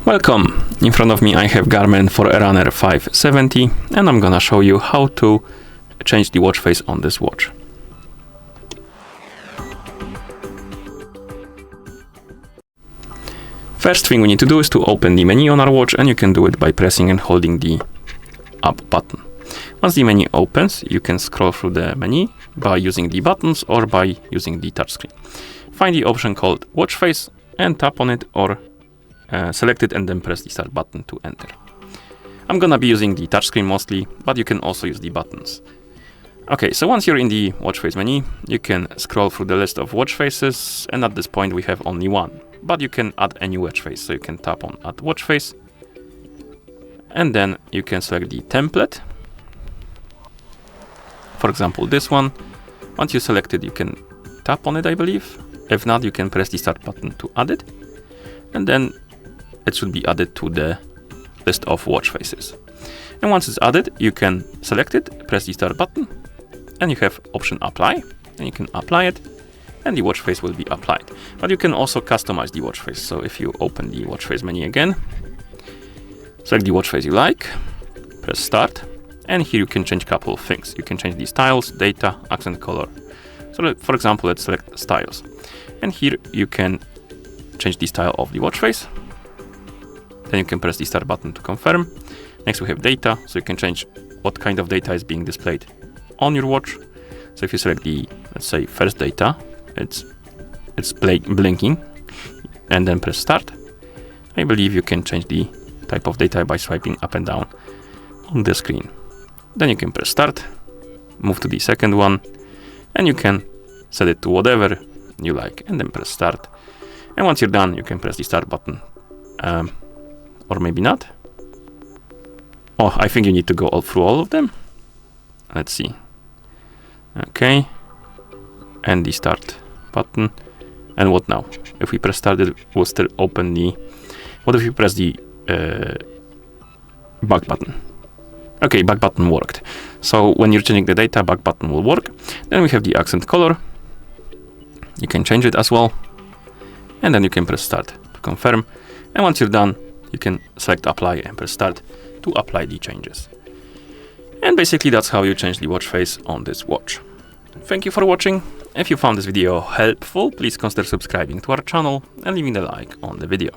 Welcome! In front of me I have GARMIN Forerunner 570 and I'm gonna show you how to change the watch face on this watch. First thing we need to do is to open the menu on our watch, and you can do it by pressing and holding the up button. Once the menu opens, you can scroll through the menu by using the buttons or by using the touchscreen. Find the option called watch face and tap on it, or select it and then press the start button to enter. I'm gonna be using the touchscreen mostly, but you can also use the buttons. Okay, so once you're in the watch face menu, you can scroll through the list of watch faces, and at this point we have only one. But you can add a new watch face, so you can tap on add watch face, and then you can select the template. For example, this one. Once you select it, you can tap on it, I believe. If not, you can press the start button to add it, and then it should be added to the list of watch faces. And once it's added, you can select it, press the start button, and you have option apply, and you can apply it, and the watch face will be applied. But you can also customize the watch face. So if you open the watch face menu again, select the watch face you like, press start, and here you can change a couple of things. You can change the styles, data, accent color. So for example, let's select styles. And here you can change the style of the watch face. Then you can press the start button to confirm. Next we have data, so you can change what kind of data is being displayed on your watch. So if you select the, let's say, first data, it's blinking, and then press start. I believe you can change the type of data by swiping up and down on the screen. Then you can press start, move to the second one, and you can set it to whatever you like, and then press start. And once you're done, you can press the start button, or maybe not. Oh, I think you need to go through all of them. Let's see. Okay, and the start button. And what now? If we press start, it will still open the... What if you press the back button? Okay, back button worked. So when you're changing the data, back button will work. Then we have the accent color. You can change it as well. And then you can press start to confirm. And once you're done, you can select apply and press start to apply the changes. And basically that's how you change the watch face on this watch. Thank you for watching. If you found this video helpful, please consider subscribing to our channel and leaving a like on the video.